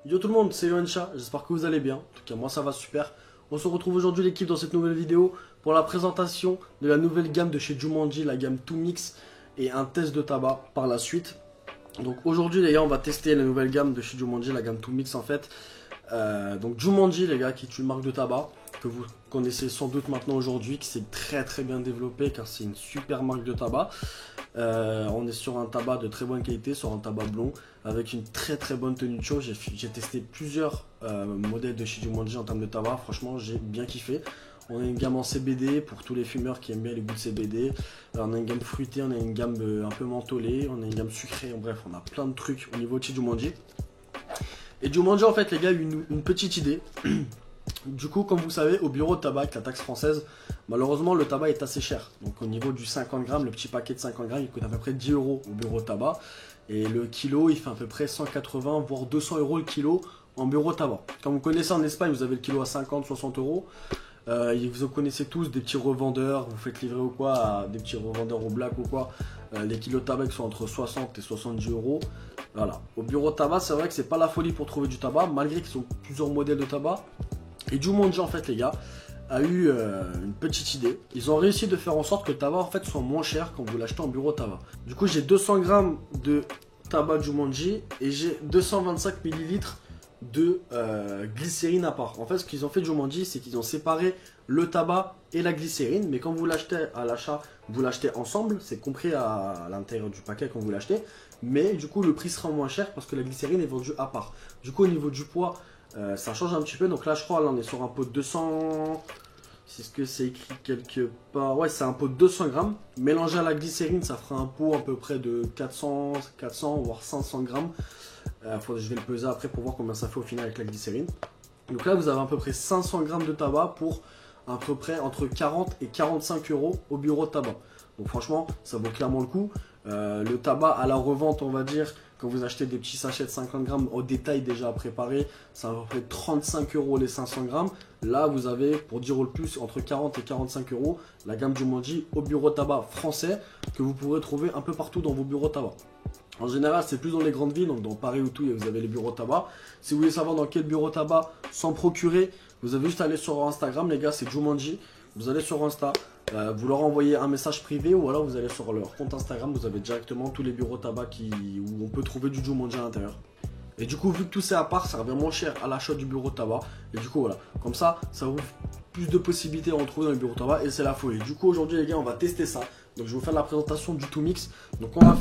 Yo tout le monde, c'est Yoancha, j'espère que vous allez bien. En tout cas, moi ça va super. On se retrouve aujourd'hui l'équipe dans cette nouvelle vidéo pour la présentation de la nouvelle gamme de chez Jumanji, la gamme 2Mix et un test de tabac par la suite. Donc aujourd'hui les gars, on va tester la nouvelle gamme de chez Jumanji, la gamme 2Mix en fait. Donc Jumanji les gars, qui est une marque de tabac que vous connaissez sans doute maintenant aujourd'hui, qui s'est très bien développée car c'est une super marque de tabac. On est sur un tabac de très bonne qualité, sur un tabac blond avec une très bonne tenue de chaud. J'ai testé plusieurs modèles de chez Jumanji en termes de tabac, franchement j'ai bien kiffé. On a une gamme en CBD pour tous les fumeurs qui aiment bien les goûts de CBD. On a une gamme fruitée, on a une gamme un peu mentholée, on a une gamme sucrée, bref on a plein de trucs au niveau de chez Jumanji. Et Jumanji en fait les gars a eu une petite idée. Du coup, comme vous savez, au bureau de tabac, avec la taxe française, malheureusement, le tabac est assez cher. Donc, au niveau du 50 grammes, le petit paquet de 50 grammes, il coûte à peu près 10 euros au bureau de tabac. Et le kilo, il fait à peu près 180, voire 200 euros le kilo en bureau de tabac. Comme vous connaissez en Espagne, vous avez le kilo à 50, 60 euros. Vous connaissez tous des petits revendeurs, vous faites livrer ou quoi, à des petits revendeurs au black ou quoi. Les kilos de tabac sont entre 60 et 70 euros. Voilà. Au bureau de tabac, c'est vrai que c'est pas la folie pour trouver du tabac, malgré qu'ils ont plusieurs modèles de tabac. Et Jumanji en fait les gars a eu une petite idée. Ils ont réussi de faire en sorte que le tabac en fait soit moins cher quand vous l'achetez en bureau de tabac. Du coup j'ai 200 grammes de tabac Jumanji et j'ai 225 millilitres de glycérine à part. En fait ce qu'ils ont fait Jumanji, c'est qu'ils ont séparé le tabac et la glycérine, mais quand vous l'achetez à l'achat, vous l'achetez ensemble, c'est compris à l'intérieur du paquet quand vous l'achetez, mais du coup le prix sera moins cher parce que la glycérine est vendue à part. Du coup au niveau du poids, ça change un petit peu. Donc là je crois là on est sur un pot de 200. C'est ce que c'est écrit quelque part. Ouais, c'est un pot de 200 grammes. Mélangé à la glycérine, ça fera un pot à peu près de 400 voire 500 grammes. Je vais le peser après pour voir combien ça fait au final avec la glycérine. Donc là vous avez à peu près 500 grammes de tabac pour à peu près entre 40 et 45 euros au bureau de tabac. Donc franchement ça vaut clairement le coup. Le tabac à la revente, on va dire, quand vous achetez des petits sachets de 50 grammes au détail déjà préparés, ça va faire 35 euros les 500 grammes. Là, vous avez, pour 10 euros le plus, entre 40 et 45 euros, la gamme Jumanji au bureau de tabac français que vous pourrez trouver un peu partout dans vos bureaux de tabac. En général, c'est plus dans les grandes villes, donc dans Paris ou tout, vous avez les bureaux de tabac. Si vous voulez savoir dans quel bureau de tabac s'en procurer, vous avez juste à aller sur Instagram, les gars, c'est Jumanji. Vous allez sur Insta. Vous leur envoyez un message privé ou alors vous allez sur leur compte Instagram, vous avez directement tous les bureaux de tabac où on peut trouver du Jumanji à l'intérieur. Et du coup, vu que tout c'est à part, ça revient moins cher à l'achat du bureau de tabac. Et du coup, voilà, comme ça ouvre plus de possibilités à en trouver dans les bureaux de tabac et c'est la folie. Du coup, aujourd'hui, les gars, on va tester ça. Donc, je vais vous faire la présentation du 2Mix. Donc, on va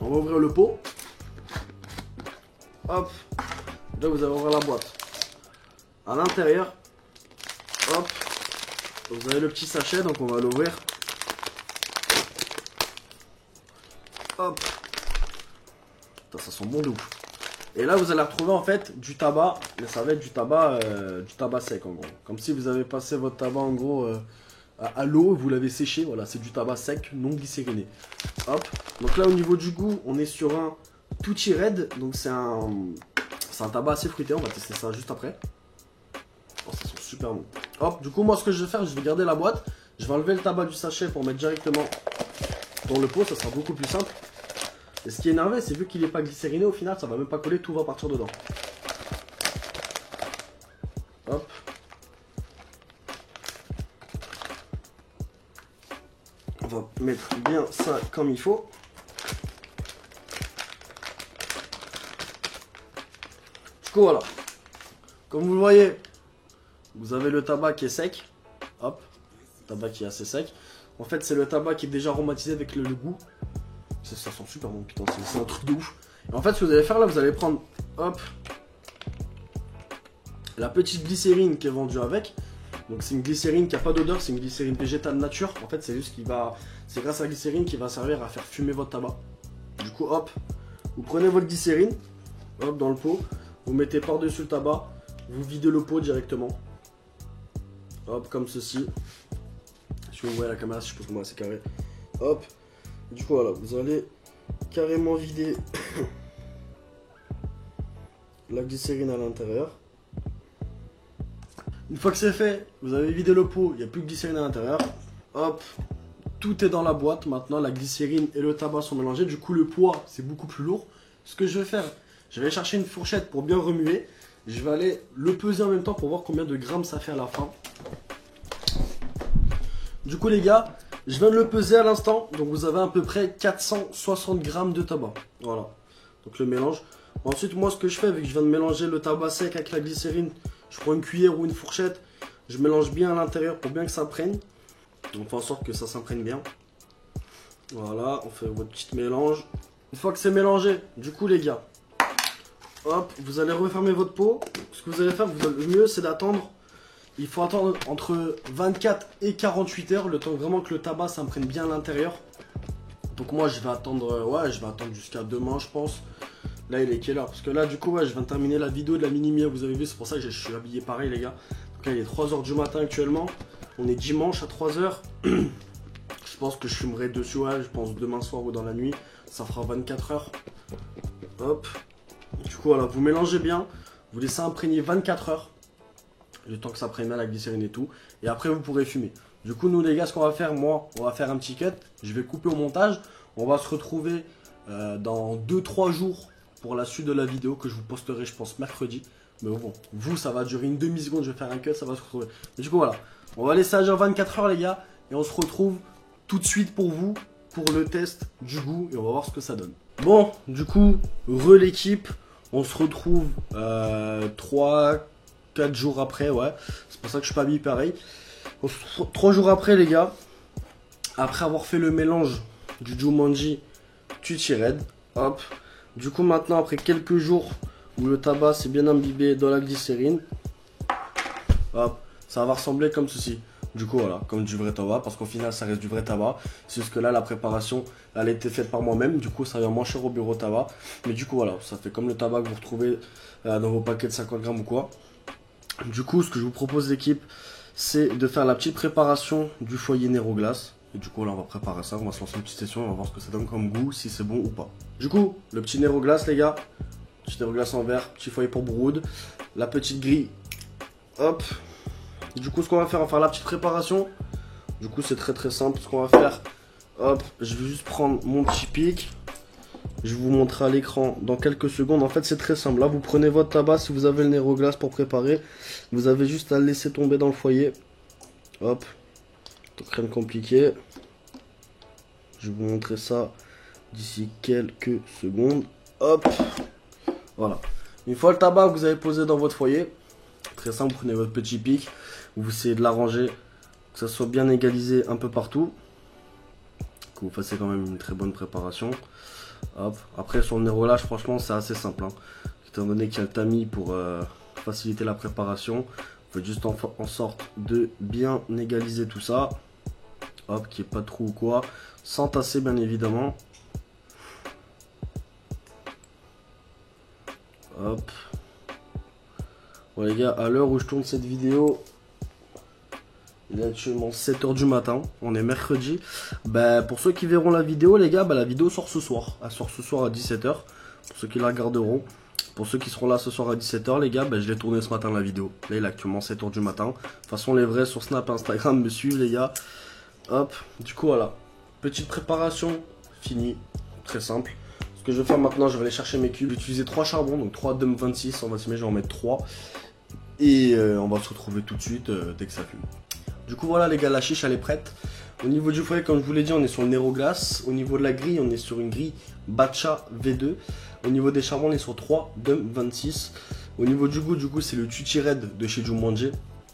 ouvrir le pot. Hop, là, vous allez ouvrir la boîte. À l'intérieur, hop. Vous avez le petit sachet, donc on va l'ouvrir. Hop. Putain, ça sent bon de ouf. Et là, vous allez retrouver en fait du tabac, mais ça va être du tabac sec en gros. Comme si vous avez passé votre tabac en gros à l'eau, vous l'avez séché. Voilà, c'est du tabac sec, non glycériné. Hop. Donc là, au niveau du goût, on est sur un Tutti Red. Donc c'est un tabac assez fruité. On va tester ça juste après. Oh, ça sent super bon. Hop, du coup, moi, ce que je vais faire, je vais garder la boîte. Je vais enlever le tabac du sachet pour mettre directement dans le pot. Ça sera beaucoup plus simple. Et ce qui est énervé, c'est vu qu'il n'est pas glycériné, au final, ça va même pas coller. Tout va partir dedans. Hop. On va mettre bien ça comme il faut. Du coup, voilà. Comme vous le voyez, vous avez le tabac qui est sec. Hop. Tabac qui est assez sec. En fait, c'est le tabac qui est déjà aromatisé avec le goût. Ça sent super bon, putain. C'est un truc de ouf. Et en fait, ce que vous allez faire là, vous allez prendre, hop, la petite glycérine qui est vendue avec. Donc, c'est une glycérine qui n'a pas d'odeur. C'est une glycérine végétale nature. En fait, c'est juste c'est grâce à la glycérine qui va servir à faire fumer votre tabac. Du coup, hop, vous prenez votre glycérine, hop, dans le pot. Vous mettez par-dessus le tabac. Vous videz le pot directement. Hop, comme ceci. Si vous voyez la caméra, si je peux, moi c'est carré. Hop. Du coup, voilà, vous allez carrément vider la glycérine à l'intérieur. Une fois que c'est fait, vous avez vidé le pot, il n'y a plus de glycérine à l'intérieur. Hop, tout est dans la boîte. Maintenant, la glycérine et le tabac sont mélangés. Du coup, le poids, c'est beaucoup plus lourd. Ce que je vais faire, Je vais aller chercher une fourchette pour bien remuer. Je vais aller le peser en même temps pour voir combien de grammes ça fait à la fin. Du coup les gars, je viens de le peser à l'instant. Donc vous avez à peu près 460 grammes de tabac. Voilà. Donc le mélange. Ensuite moi ce que je fais, vu que je viens de mélanger le tabac sec avec la glycérine, je prends une cuillère ou une fourchette. Je mélange bien à l'intérieur pour bien que ça prenne. On fait en sorte que ça s'imprègne bien. Voilà, on fait votre petit mélange. Une fois que c'est mélangé, du coup les gars, hop, vous allez refermer votre pot. Ce que vous allez faire, le mieux c'est d'attendre. Il faut attendre entre 24 et 48 heures, le temps vraiment que le tabac s'imprègne bien à l'intérieur. Donc moi je vais attendre, je vais attendre jusqu'à demain je pense. Là il est quelle heure? Parce que là du coup je viens de terminer la vidéo de la mini-mia, vous avez vu, c'est pour ça que je suis habillé pareil les gars. Donc là il est 3 h du matin actuellement. On est dimanche à 3 h. Je pense que je fumerai dessus, je pense demain soir ou dans la nuit. Ça fera 24 heures. Hop. Du coup voilà, vous mélangez bien. Vous laissez imprégner 24 heures. Le temps que ça prenne bien la glycérine et tout. Et après vous pourrez fumer. Du coup nous les gars, ce qu'on va faire, on va faire un petit cut. Je vais couper au montage. On va se retrouver dans 2-3 jours pour la suite de la vidéo que je vous posterai je pense mercredi. Mais bon, vous ça va durer une demi-seconde, je vais faire un cut, ça va se retrouver. Et du coup voilà, on va laisser agir 24 heures les gars. Et on se retrouve tout de suite pour vous, pour le test du goût. Et on va voir ce que ça donne. Bon, du coup, l'équipe. On se retrouve 3-4 jours après, ouais. C'est pour ça que je suis pas habillé pareil. 3 jours après les gars, après avoir fait le mélange du Jumanji Tutti Red, hop. Du coup maintenant après quelques jours où le tabac s'est bien imbibé dans la glycérine, hop, ça va ressembler comme ceci. Du coup voilà, comme du vrai tabac, parce qu'au final ça reste du vrai tabac. C'est juste que là la préparation elle a été faite par moi-même, du coup ça vient moins cher au bureau tabac. Mais du coup voilà, ça fait comme le tabac que vous retrouvez dans vos paquets de 50 grammes ou quoi. Du coup ce que je vous propose l'équipe, c'est de faire la petite préparation du foyer Neroglace. Et du coup là on va préparer ça, on va se lancer une petite session, on va voir ce que ça donne comme goût, si c'est bon ou pas. Du coup, le petit Neroglace les gars, petit Neroglace en verre, petit foyer pour Brood, la petite grille, hop. Du coup ce qu'on va faire, on va faire la petite préparation. Du coup c'est très simple, ce qu'on va faire, hop, je vais juste prendre mon petit pic. Je vous montrer à l'écran dans quelques secondes. En fait c'est très simple, là vous prenez votre tabac, si vous avez le Neroglace pour préparer, vous avez juste à le laisser tomber dans le foyer. Hop, donc rien de compliqué. Je vais vous montrer ça d'ici quelques secondes. Hop, voilà. Une fois le tabac que vous avez posé dans votre foyer, très simple, vous prenez votre petit pic, vous essayez de l'arranger, que ça soit bien égalisé un peu partout, que vous fassiez quand même une très bonne préparation. Hop. Après sur le Neroglace, franchement c'est assez simple, hein. Étant donné qu'il y a le tamis pour faciliter la préparation, vous faites juste en sorte de bien égaliser tout ça. Hop, qu'il n'y ait pas de trou ou quoi, sans tasser bien évidemment. Hop. Bon les gars, à l'heure où je tourne cette vidéo, il est actuellement 7 h du matin, on est mercredi. Pour ceux qui verront la vidéo les gars, la vidéo sort ce soir. Elle sort ce soir à 17 h, pour ceux qui la regarderont. Pour ceux qui seront là ce soir à 17 h les gars, je l'ai tourné ce matin la vidéo. Là il est actuellement 7 h du matin. De toute façon les vrais sur Snap et Instagram me suivent les gars. Hop, du coup voilà, petite préparation finie, très simple. Ce que je vais faire maintenant, je vais aller chercher mes cubes. J'ai utilisé 3 charbons, donc 3 DUM 26, on va se mettre, je vais en mettre 3. Et on va se retrouver tout de suite dès que ça fume. Du coup voilà les gars, la chiche elle est prête. Au niveau du foyer, comme je vous l'ai dit, on est sur le Neroglace. Au niveau de la grille, on est sur une grille Batcha V2. Au niveau des charbons, on est sur 3 DUM 26. Au niveau du goût, c'est le Tutti Red de chez Jumanji.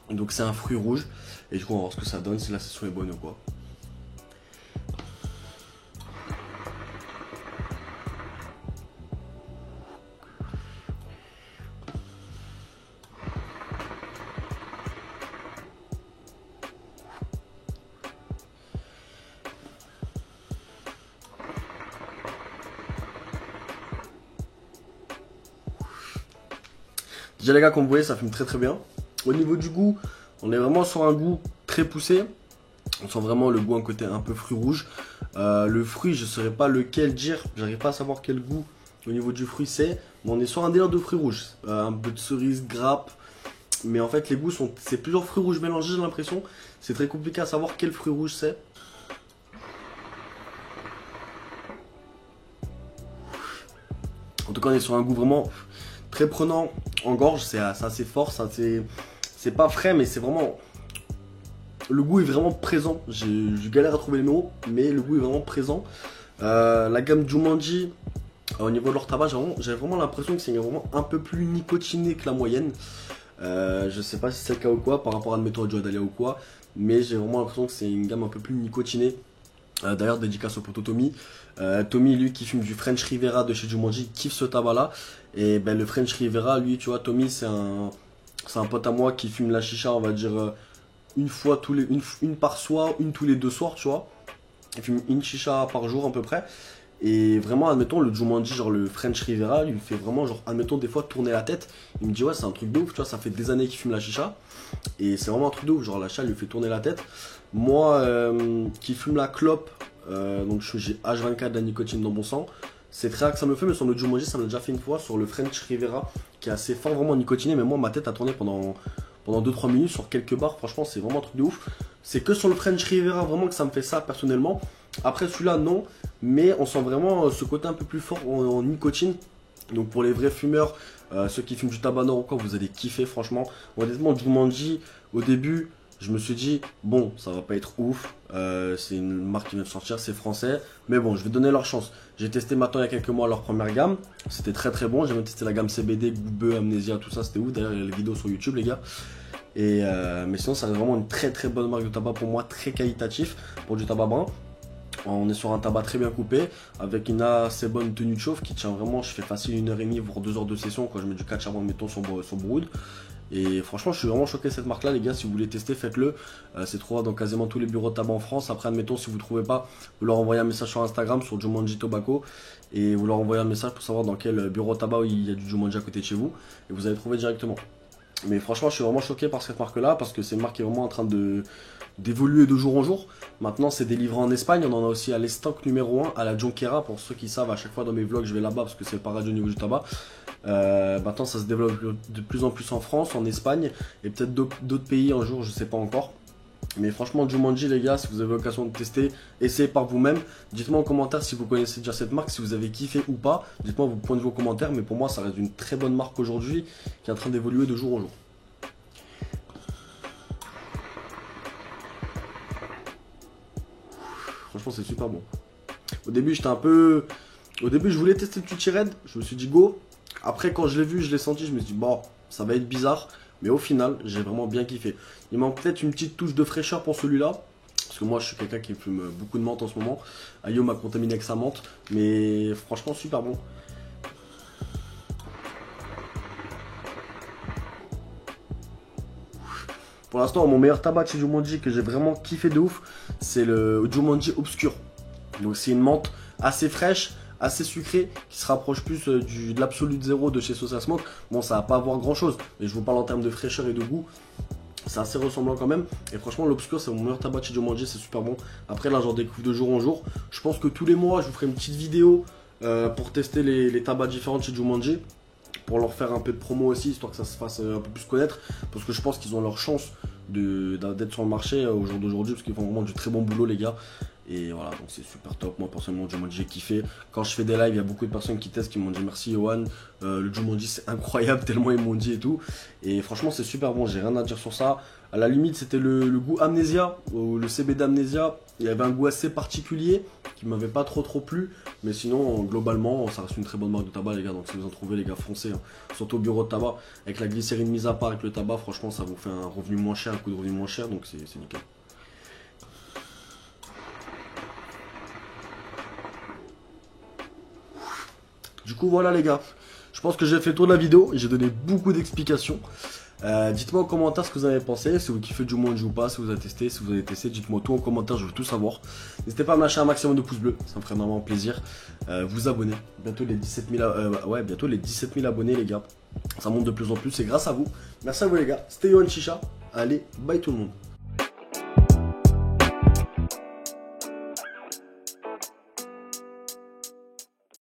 Donc c'est un fruit rouge. Et du coup on va voir ce que ça donne, si la session est bonne ou quoi. Déjà les gars, comme vous voyez, ça fume très bien. Au niveau du goût, on est vraiment sur un goût très poussé. On sent vraiment le goût, un côté un peu fruit rouge. Le fruit, je ne saurais pas lequel dire. J'arrive pas à savoir quel goût au niveau du fruit c'est. Mais on est sur un délire de fruits rouges. Un peu de cerise, grappe. Mais en fait, les goûts sont... C'est plusieurs fruits rouges mélangés, j'ai l'impression. C'est très compliqué à savoir quel fruit rouge c'est. En tout cas, on est sur un goût vraiment très prenant en gorge, c'est assez fort, c'est pas frais, mais c'est vraiment... Le goût est vraiment présent, je galère à trouver les mots, mais le goût est vraiment présent. La gamme Jumanji, au niveau de leur tabac, j'ai vraiment l'impression que c'est vraiment un peu plus nicotiné que la moyenne. Je sais pas si c'est le cas ou quoi, par rapport à admettons à Joe Dahlia ou quoi, mais j'ai vraiment l'impression que c'est une gamme un peu plus nicotinée. D'ailleurs, dédicace au poteau Tommy. Tommy, lui, qui fume du French Rivera de chez Jumanji, kiffe ce tabac-là. Et ben, le French Rivera, lui, tu vois, Tommy, c'est un pote à moi qui fume la chicha, on va dire, une par soir, une tous les 2 soirs, tu vois. Il fume une chicha par jour, à peu près. Et vraiment, admettons, le Jumanji, genre le French Rivera, lui fait vraiment, genre, admettons, des fois tourner la tête. Il me dit, ouais, c'est un truc de ouf, tu vois, ça fait des années qu'il fume la chicha. Et c'est vraiment un truc de ouf, genre, la chicha lui fait tourner la tête. Moi, qui fume la clope, donc j'ai H24 de la nicotine dans mon sang. C'est très rare que ça me le fait, mais sur le Jumanji, ça me l'a déjà fait une fois. Sur le French Rivera, qui est assez fort, vraiment nicotiné. Mais moi, ma tête a tourné pendant 2-3 minutes sur quelques barres. Franchement, c'est vraiment un truc de ouf. C'est que sur le French Rivera, vraiment, que ça me fait ça, personnellement. Après, celui-là, non. Mais on sent vraiment ce côté un peu plus fort en nicotine. Donc, pour les vrais fumeurs, ceux qui fument du tabac nord ou quoi, vous allez kiffer, franchement. Honnêtement, Jumanji, au début... Je me suis dit, bon, ça va pas être ouf, c'est une marque qui vient de sortir, c'est français, mais bon, je vais donner leur chance. J'ai testé maintenant il y a quelques mois leur première gamme, c'était très très bon, j'ai même testé la gamme CBD, Goubeux, Amnesia, tout ça, c'était ouf, d'ailleurs il y a les vidéos sur YouTube les gars. Et mais sinon ça reste vraiment une très très bonne marque de tabac pour moi, très qualitatif pour du tabac brun. On est sur un tabac très bien coupé, avec une assez bonne tenue de chauffe qui tient vraiment, je fais facile 1h30 voire 2 heures de session quand je mets du 4 charbon mettons sur Brood. Et franchement, je suis vraiment choqué de cette marque-là, les gars. Si vous voulez tester, faites-le. C'est trouvable dans quasiment tous les bureaux de tabac en France. Après, admettons, si vous ne trouvez pas, vous leur envoyez un message sur Instagram, sur Jumanji Tobacco. Et vous leur envoyez un message pour savoir dans quel bureau de tabac il y a du Jumanji à côté de chez vous. Et vous allez trouver directement. Mais franchement, je suis vraiment choqué par cette marque-là parce que c'est une marque qui est vraiment en train d'évoluer de jour en jour. Maintenant, c'est délivré en Espagne. On en a aussi à l'estoc numéro 1 à la Jonquera. Pour ceux qui savent, à chaque fois dans mes vlogs, je vais là-bas parce que c'est le paradis au niveau du tabac. Maintenant, ça se développe de plus en plus en France, en Espagne et peut-être d'autres pays un jour, je sais pas encore. Mais franchement, Jumanji, les gars, si vous avez l'occasion de tester, essayez par vous-même. Dites-moi en commentaire si vous connaissez déjà cette marque, si vous avez kiffé ou pas. Dites-moi vos points de vue en commentaire. Mais pour moi, ça reste une très bonne marque aujourd'hui qui est en train d'évoluer de jour en jour. Franchement, c'est super bon. Au début, je voulais tester le Tutti Red. Je me suis dit go. Après, quand je l'ai vu, je l'ai senti, je me suis dit bon, ça va être bizarre. Mais au final, j'ai vraiment bien kiffé. Il manque peut-être une petite touche de fraîcheur pour celui-là. Parce que moi, je suis quelqu'un qui fume beaucoup de menthe en ce moment. Ayo m'a contaminé avec sa menthe. Mais franchement, super bon. Pour l'instant, mon meilleur tabac chez Jumanji que j'ai vraiment kiffé de ouf, c'est le Jumanji Obscur. Donc c'est une menthe assez fraîche, assez sucrée, qui se rapproche plus de l'Absolute Zero de chez Sosa Smoke. Bon, ça va pas avoir grand chose, mais je vous parle en termes de fraîcheur et de goût. C'est assez ressemblant quand même. Et franchement, l'Obscur, c'est mon meilleur tabac chez Jumanji, c'est super bon. Après, là, j'en découvre de jour en jour. Je pense que tous les mois, je vous ferai une petite vidéo pour tester les tabacs différents chez Jumanji. Pour leur faire un peu de promo aussi, histoire que ça se fasse un peu plus connaître. Parce que je pense qu'ils ont leur chance d'être sur le marché au jour d'aujourd'hui. Parce qu'ils font vraiment du très bon boulot, les gars. Et voilà, donc c'est super top. Moi, personnellement, Jumanji, j'ai kiffé. Quand je fais des lives, il y a beaucoup de personnes qui testent, qui m'ont dit merci, Yohan. Le Jumanji, c'est incroyable, tellement ils m'ont dit et tout. Et franchement, c'est super bon. J'ai rien à dire sur ça. À la limite, c'était le goût Amnesia, ou le CBD Amnesia. Il y avait un goût assez particulier qui m'avait pas trop plu. Mais sinon, globalement, ça reste une très bonne marque de tabac, les gars. Donc si vous en trouvez, les gars, foncez. Hein. Surtout au bureau de tabac. Avec la glycérine mise à part avec le tabac, franchement, ça vous fait un revenu moins cher, un coût de revenu moins cher. Donc c'est nickel. Du coup, voilà, les gars. Je pense que j'ai fait le tour de la vidéo. J'ai donné beaucoup d'explications. Dites-moi en commentaire ce que vous en avez pensé, si vous kiffez Jumanji ou pas, si vous avez testé, si vous avez testé, dites-moi tout en commentaire, je veux tout savoir. N'hésitez pas à me lâcher un maximum de pouces bleus, ça me ferait vraiment plaisir. Vous abonner, bientôt les 17 000 abonnés, les gars. Ça monte de plus en plus, c'est grâce à vous. Merci à vous, les gars. C'était Yohan Chicha. Allez, bye tout le monde.